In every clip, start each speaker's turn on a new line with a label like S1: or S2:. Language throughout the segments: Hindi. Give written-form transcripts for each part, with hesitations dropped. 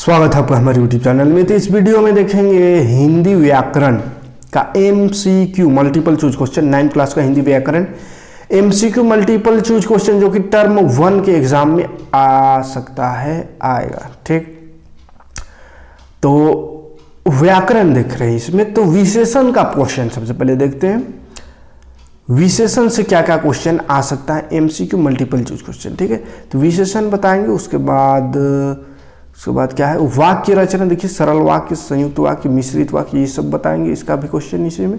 S1: स्वागत है आपका हमारे यूट्यूब चैनल में। तो इस वीडियो में देखेंगे हिंदी व्याकरण का MCQ multiple choose question, 9th class का हिंदी व्याकरण MCQ मल्टीपल चूज क्वेश्चन जो कि टर्म 1 के एग्जाम में आ सकता है, आएगा। ठीक, तो व्याकरण देख रहे हैं इसमें। तो विशेषण का क्वेश्चन सबसे पहले देखते हैं, विशेषण से क्या क्या क्वेश्चन आ सकता है MCQ मल्टीपल चूज क्वेश्चन। ठीक है, तो विशेषण बताएंगे, उसके बाद क्या है वाक्य रचना। देखिए, सरल वाक्य, संयुक्त वाक्य, मिश्रित वाक्य, ये सब बताएंगे, इसका भी क्वेश्चन इसी में।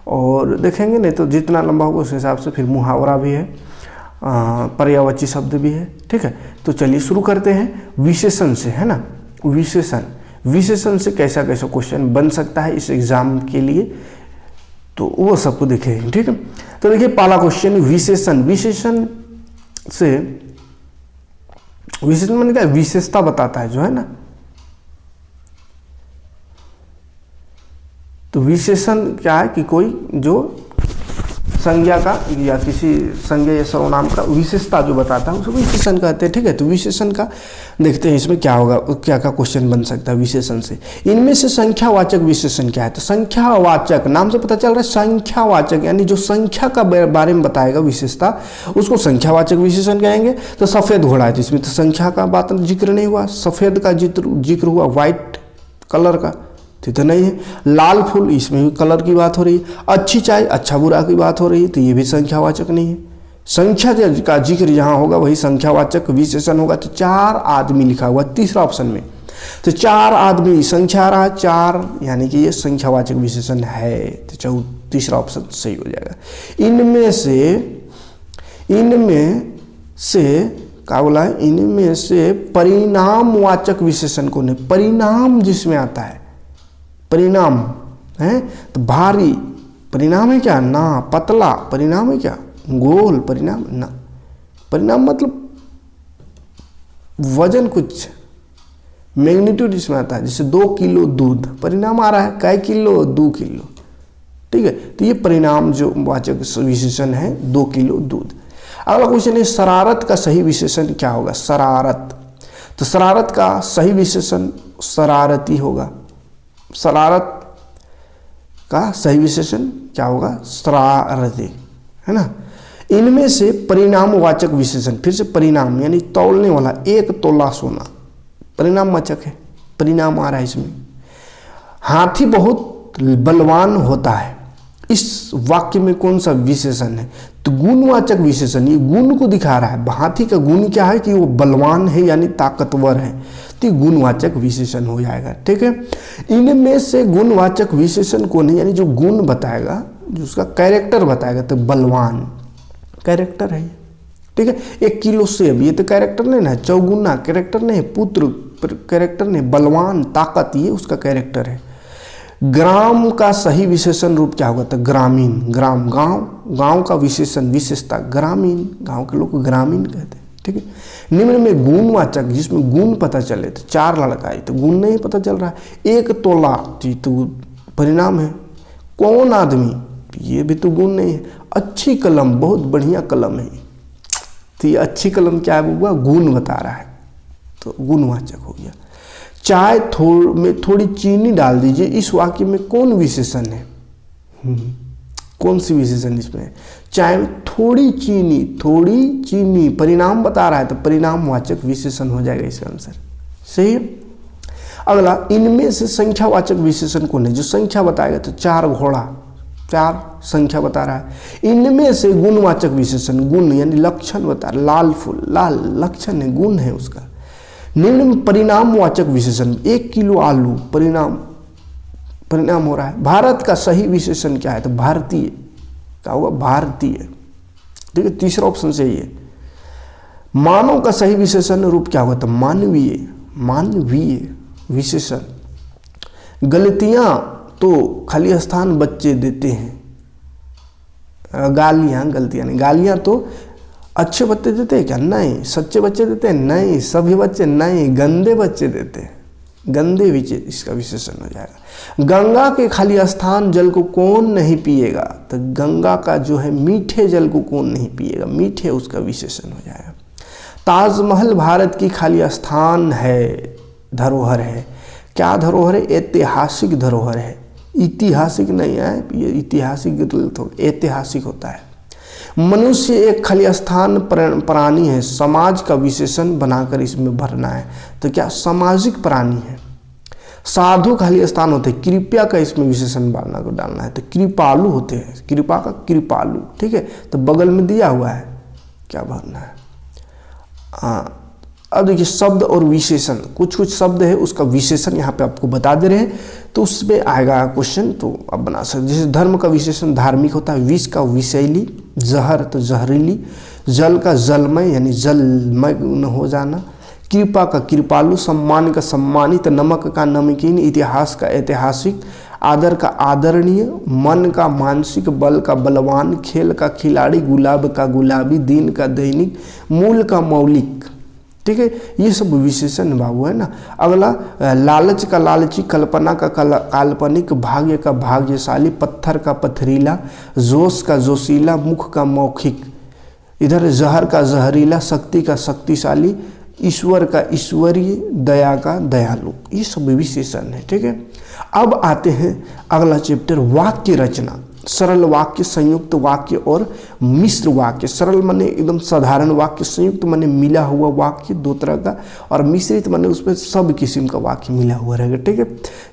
S1: और देखेंगे, नहीं तो जितना लंबा होगा उस हिसाब से फिर मुहावरा भी है, पर्यायवाची शब्द भी है। ठीक है, तो चलिए शुरू करते हैं विशेषण से, है ना। विशेषण से कैसा कैसा क्वेश्चन बन सकता है इस एग्जाम के लिए, तो वो सबको देखेंगे। ठीक है, तो देखिए पहला क्वेश्चन विशेषण। विशेषण मैंने क्या विशेषता बताता है जो है ना। तो विशेषण क्या है कि कोई जो संज्ञा का या किसी संज्ञा या सर्वनाम का विशेषता जो बताता है उसको विशेषण कहते हैं। ठीक है, तो विशेषण का देखते हैं इसमें क्या होगा, क्या क्या क्वेश्चन बन सकता है विशेषण से। इनमें से संख्यावाचक विशेषण क्या है, तो संख्यावाचक नाम से पता चल रहा है, संख्यावाचक यानी जो संख्या का बारे में बताएगा विशेषता, उसको संख्यावाचक विशेषण कहेंगे। तो सफेद घोड़ा है, तो इसमें तो संख्या का बात जिक्र नहीं हुआ, सफेद का जिक्र हुआ, व्हाइट कलर का तो नहीं है। लाल फूल, इसमें भी कलर की बात हो रही है। अच्छी चाय, अच्छा बुरा की बात हो रही है, तो ये भी संख्यावाचक नहीं है। संख्या का जिक्र जहाँ होगा वही संख्यावाचक विशेषण होगा। तो 4 आदमी लिखा हुआ तीसरा ऑप्शन में, तो 4 आदमी संख्या रहा 4, यानी कि ये संख्यावाचक विशेषण है। तो तीसरा ऑप्शन सही हो जाएगा। इनमें से क्या बोला है, इनमें से परिणामवाचक विशेषण कौन है। परिणाम जिसमें आता है, परिणाम है तो भारी परिणाम है क्या, ना पतला परिणाम है क्या, गोल परिणाम ना। परिणाम मतलब वजन, कुछ मैग्नीट्यूड इसमें आता है। जैसे 2 किलो दूध, परिणाम आ रहा है कै किलो, 2 किलो। ठीक है, तो ये परिणाम जो वाचक विशेषण है, 2 किलो दूध। अगला क्वेश्चन है शरारत का सही विशेषण क्या होगा। शरारत, तो शरारत का सही विशेषण शरारती होगा। शरारत का सही विशेषण क्या होगा, शरारती, है ना। इनमें से परिणामवाचक विशेषण, फिर से परिणाम यानी तौलने वाला, 1 तोला सोना परिणामवाचक है, परिणाम आ रहा है इसमें। हाथी बहुत बलवान होता है, इस वाक्य में कौन सा विशेषण है, तो गुणवाचक विशेषण। ये गुण को दिखा रहा है, हाथी का गुण क्या है कि वो बलवान है यानी ताकतवर है, तो गुणवाचक विशेषण हो जाएगा। ठीक है, इनमें से गुणवाचक विशेषण कौन है, यानी जो गुण बताएगा, जो उसका कैरेक्टर बताएगा, तो बलवान कैरेक्टर है। ठीक है, 1 किलो सेब, ये तो कैरेक्टर नहीं ना, चौगुना कैरेक्टर नहीं, पुत्र कैरेक्टर नहीं, बलवान ताकत, ये उसका कैरेक्टर है। ग्राम का सही विशेषण रूप क्या होगा, तो ग्रामीण। ग्राम गांव का विशेषण विशेषता ग्रामीण, गांव के लोग को ग्रामीण कहते हैं। ठीक है, निम्न में गुणवाचक जिसमें गुण पता चले, तो 4 लड़का है तो गुण नहीं पता चल रहा है। 1 तोला तो परिणाम है। कौन आदमी, ये भी तो गुण नहीं है। अच्छी कलम, बहुत बढ़िया कलम है, तो ये अच्छी कलम क्या है, वो गुण बता रहा है, तो गुणवाचक हो गया। चाय में थोड़ी चीनी डाल दीजिए, इस वाक्य में कौन विशेषण है, कौन सी विशेषण इसमें है। चाय में थोड़ी चीनी परिणाम बता रहा है, तो परिणामवाचक विशेषण हो जाएगा इसका आंसर। सही है। अगला, इनमें से संख्यावाचक विशेषण कौन है, जो संख्या बताएगा, तो 4 घोड़ा, 4 संख्या बता रहा है। इनमें से गुणवाचक विशेषण, गुण यानी लक्षण बता रहा है, लाल फूल, लाल लक्षण है, गुण है उसका। निम्न में परिणामवाचक विशेषण, 1 किलो आलू, परिणाम हो रहा है। भारत का सही विशेषण क्या है, तो भारतीय, क्या होगा, भारतीय। ठीक है, तीसरा ऑप्शन सही है। मानव का सही विशेषण रूप क्या होगा, तो मानवीय, मानवीय विशेषण। गलतियां तो खाली स्थान बच्चे देते हैं, गलतियां नहीं, गालियां तो अच्छे बच्चे देते हैं क्या, नहीं। सच्चे बच्चे देते हैं, नहीं। सभी बच्चे नहीं, गंदे बच्चे देते हैं, गंदे बच्चे, इसका विशेषण हो जाएगा। गंगा के खाली स्थान जल को कौन नहीं पिएगा, तो गंगा का जो है मीठे जल को कौन नहीं पिएगा, मीठे उसका विशेषण हो जाएगा। ताजमहल भारत की खाली स्थान है, धरोहर है। क्या धरोहर है? ऐतिहासिक धरोहर है, ऐतिहासिक नहीं है ये, ऐतिहासिक ऐतिहासिक होता है। मनुष्य एक खलिस्तान प्राणी है, समाज का विशेषण बनाकर इसमें भरना है। तो क्या सामाजिक प्राणी है। साधु खलिस्तान होते हैं, कृपया का इसमें विशेषण डालना है। तो कृपालु होते हैं, कृपा का कृपालु, ठीक है। तो बगल में दिया हुआ है, क्या भरना है। हाँ, अब देखिए शब्द और विशेषण, कुछ कुछ शब्द है उसका विशेषण यहाँ पे आपको बता दे रहे हैं, तो उसमें आएगा क्वेश्चन, तो आप बना सकते। जैसे धर्म का विशेषण धार्मिक होता है, विष का विषैली, जहर तो जहरीली, जल का जलमय यानी जलमय न हो जाना, कृपा का कृपालु, सम्मान का सम्मानित, नमक का नमकीन, इतिहास का ऐतिहासिक, आदर का आदरणीय, मन का मानसिक, बल का बलवान, खेल का खिलाड़ी, गुलाब का गुलाबी, दिन का दैनिक, मूल का मौलिक, ठीक है। ये सब विशेषण बाबू है ना। अगला लालच का लालची, कल्पना का काल्पनिक, भाग्य का भाग्यशाली, पत्थर का पथरीला, जोश का जोशीला, मुख का मौखिक, इधर जहर का जहरीला, शक्ति का शक्तिशाली, ईश्वर का ईश्वरीय, दया का दयालु, ये सब विशेषण है, ठीक है। अब आते हैं अगला चैप्टर, वाक्य रचना। सरल वाक्य, संयुक्त वाक्य और मिश्र वाक्य। सरल माने एकदम साधारण वाक्य, संयुक्त माने मिला हुआ वाक्य दो तरह का, और मिश्रित माने उसमें सब किस्म का वाक्य मिला हुआ रहेगा, ठीक है।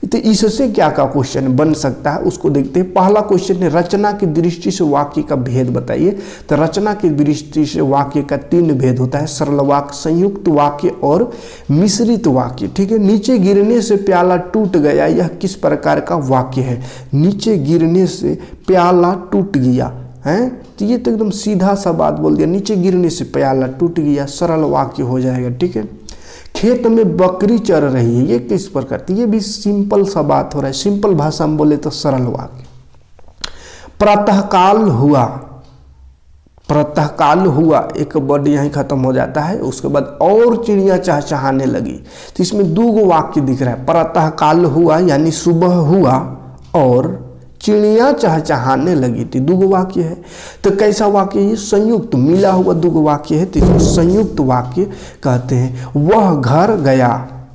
S1: तो इससे क्या क्या क्वेश्चन बन सकता है उसको देखते हैं। पहला क्वेश्चन है, रचना की दृष्टि से वाक्य का भेद बताइए। तो रचना की दृष्टि से वाक्य का 3 भेद होता है, सरल वाक्य, संयुक्त वाक्य और मिश्रित वाक्य, ठीक है। नीचे गिरने से प्याला टूट गया, यह किस प्रकार का वाक्य है? नीचे गिरने से प्याला टूट गया है, तो ये तो एकदम सीधा सा बात बोल दिया, नीचे गिरने से प्याला टूट गया, सरल वाक्य हो जाएगा, ठीक है। खेत में बकरी चर रही है, ये किस प्रकार? तो ये भी सिंपल सा बात हो रहा है, सिंपल भाषा में बोले तो सरल वाक्य। प्रातःकाल हुआ, प्रातःकाल हुआ, एक वर्ड यहीं खत्म हो जाता है। उसके बाद और चिड़िया चहचहाने लगी, तो इसमें 2 वाक्य दिख रहा है। प्रातःकाल हुआ यानी सुबह हुआ, और चिड़िया चहचहाने लगी, थी 2 वाक्य है। तो कैसा वाक्य है? संयुक्त मिला हुआ 2 वाक्य है, तो इसको संयुक्त वाक्य कहते हैं। वह घर गया,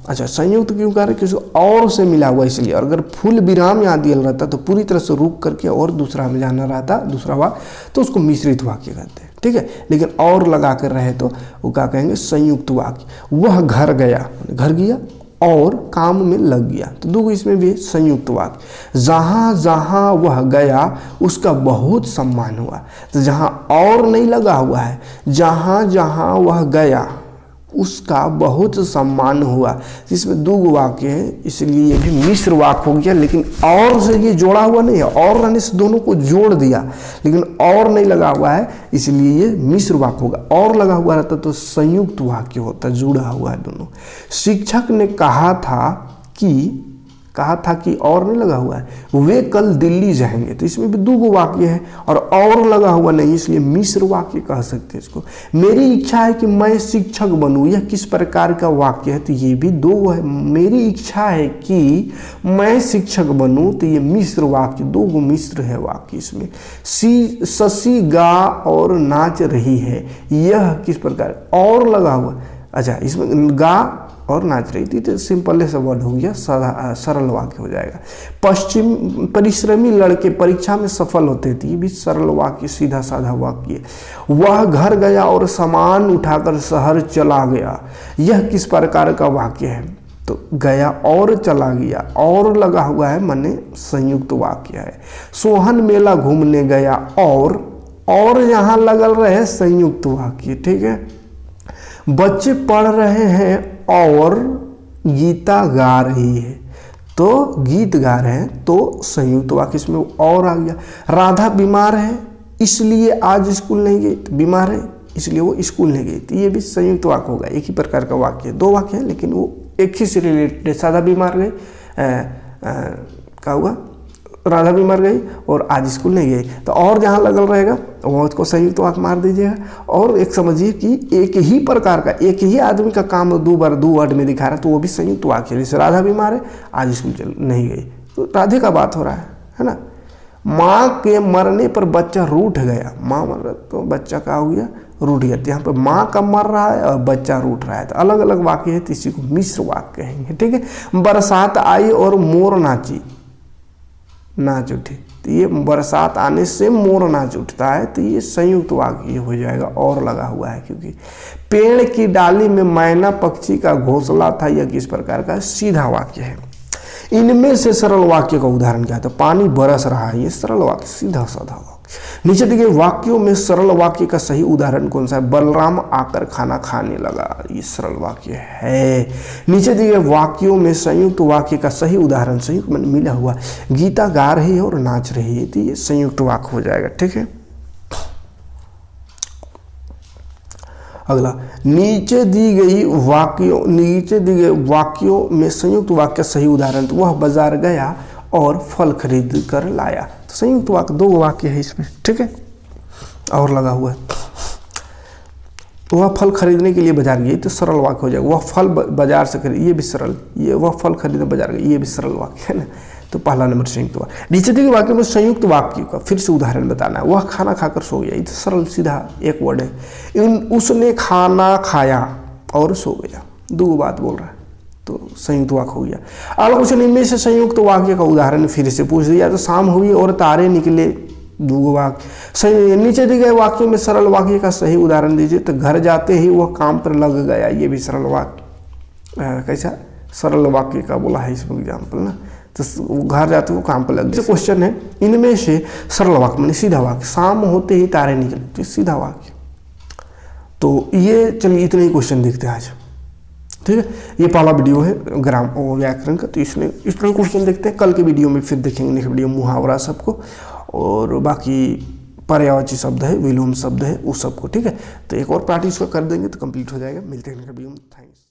S1: अच्छा संयुक्त क्यों कह रहे? क्योंकि और से मिला हुआ इसलिए, और अगर फुल विराम यहाँ दिया रहता तो पूरी तरह से रुक करके और दूसरा में जाना रहता, दूसरा वाक्य, तो उसको मिश्रित वाक्य कहते हैं, ठीक है। लेकिन और लगा कर रहे तो वो क्या कहेंगे? संयुक्त वाक्य। वह घर गया, घर गया और काम में लग गया, तो 2 इसमें भी संयुक्त वाक्य। जहाँ जहाँ वह गया उसका बहुत सम्मान हुआ, तो जहाँ और नहीं लगा हुआ है, जहाँ जहाँ वह गया उसका बहुत सम्मान हुआ, इसमें 2 वाक्य है, इसलिए ये भी मिश्र वाक्य हो गया। लेकिन और से ये जोड़ा हुआ नहीं है, और रहने से दोनों को जोड़ दिया, लेकिन और नहीं लगा हुआ है, इसलिए ये मिश्र वाक्य होगा। और लगा हुआ रहता तो संयुक्त वाक्य होता, जुड़ा हुआ है दोनों। शिक्षक ने कहा था कि और नहीं लगा हुआ है, वे कल दिल्ली जाएंगे, तो इसमें भी 2 वाक्य है, और लगा हुआ नहीं, इसलिए मिश्र वाक्य कह सकते हैं इसको। मेरी इच्छा है कि मैं शिक्षक बनूं, यह किस प्रकार का वाक्य है? तो ये भी 2 है। मेरी इच्छा है कि मैं शिक्षक बनूं, तो ये मिश्र वाक्य, 2 मिश्र है वाक्य इसमें। शशि गा और नाच रही है, यह किस प्रकार? और लगा हुआ, अच्छा इसमें गा और नाच रही थी, तो सिंपल सा वर्ड हो गया, सरल वाक्य हो जाएगा। परिश्रमी लड़के परीक्षा में सफल होते थे, ये भी सरल वाक्य, सीधा साधा वाक्य। वह घर गया और सामान उठाकर शहर चला गया, यह किस प्रकार का वाक्य है? तो गया और चला गया, और लगा हुआ है माने संयुक्त वाक्य है। सोहन मेला घूमने गया, और यहाँ लगल रहे संयुक्त वाक्य, ठीक है। बच्चे पढ़ रहे हैं और गीता गा रही है, तो गीत गा रहे हैं, तो संयुक्त वाक्य इसमें और आ गया। राधा बीमार है इसलिए आज स्कूल नहीं गई, तो बीमार है इसलिए वो स्कूल नहीं गई, तो ये भी संयुक्त वाक्य होगा। एक ही प्रकार का वाक्य है, 2 वाक्य है लेकिन वो एक ही से रिलेटेड है। सादा बीमार गई, क्या हुआ? राधा बीमार गई और आज स्कूल नहीं गई, तो और जहाँ लगल रहेगा वो उसको संयुक्त वाक्य मार दीजिएगा। और एक समझिए कि एक ही प्रकार का, एक ही आदमी का काम 2 बार 2 वर्ड में दिखा रहा है, तो वो भी संयुक्त वाक्य है। जैसे राधा बीमार है, आज स्कूल नहीं गई, तो राधे का बात हो रहा है ना। माँ के मरने पर बच्चा रूठ गया, माँ मर तो बच्चा क्या हो गया? रूठ गया। यहाँ पर माँ का मर रहा है और बच्चा रूठ रहा है, तो अलग अलग वाक्य है, तो इसी को मिश्र वाक्य कहेंगे। ठीक है। बरसात आई और मोर नाची, नाच उठी, तो ये बरसात आने से मोर नाच उठता है, तो ये संयुक्त वाक्य हो जाएगा, और लगा हुआ है क्योंकि। पेड़ की डाली में मैना पक्षी का घोंसला था, यह किस प्रकार का सीधा वाक्य है। इनमें से सरल वाक्य का उदाहरण क्या है, तो पानी बरस रहा है, ये सरल वाक्य, सीधा साधा वाक्य। नीचे दिए वाक्यों में सरल वाक्य का सही उदाहरण कौन सा है, बलराम आकर खाना खाने लगा, ये सरल वाक्य है। नीचे दिए वाक्यों में संयुक्त वाक्य का सही उदाहरण, संयुक्त में मिला हुआ, गीता गा रही है और नाच रही है, तो ये संयुक्त वाक्य हो जाएगा। ठीक है। अगला, नीचे दी गई वाक्यों में संयुक्त वाक्य का सही उदाहरण, तो वह बाजार गया और फल खरीद कर लाया, तो संयुक्त वाक्य 2 वाक्य है इसमें। ठीक है। और लगा हुआ है, तो वह फल खरीदने के लिए बाजार गई, तो सरल वाक्य हो जाएगा। वह फल बाजार से खरीद, ये भी सरल, ये वह फल खरीदने बाजार गई, ये भी सरल वाक्य है ना, तो पहला नंबर संयुक्त वाक्य। नीचे दिए वाक्य में संयुक्त वाक्य का फिर से उदाहरण बताना है। वह खाना खाकर सो गया, ये तो सरल सीधा एक वर्ड है। उसने खाना खाया और सो गया, 2 बात बोल रहा है, तो संयुक्त वाक्य हो गया। अगला क्वेश्चन, इनमें से संयुक्त वाक्य का उदाहरण फिर से पूछ दिया, तो शाम हुई और तारे निकले, 2 वाक्य। नीचे दिए गए वाक्यों में सरल वाक्य का सही उदाहरण दीजिए, तो घर जाते ही वह काम पर लग गया, ये भी सरल वाक्य। कैसा सरल वाक्य का बोला है इसमें एग्जाम्पल ना, तो घर जाते वो काम पर लग गया। क्वेश्चन है, इनमें से सरल वाक्य मैंने सीधा वाक्य, शाम होते ही तारे निकले, तो सीधा वाक्य। तो ये चलिए इतने ही क्वेश्चन देखते हैं आज। ठीक है। ये पहला वीडियो है ग्राम और व्याकरण का, तो इसमें इतना क्वेश्चन देखते हैं। कल के वीडियो में फिर देखेंगे नेक्स्ट वीडियो मुहावरा सबको, और बाकी पर्यायवाची शब्द है, विलोम शब्द है, उस सबको। ठीक है। तो एक और प्रैक्टिस कर देंगे तो कंप्लीट हो जाएगा। मिलते हैं नेक्स्ट वीडियो में। थैंक्स।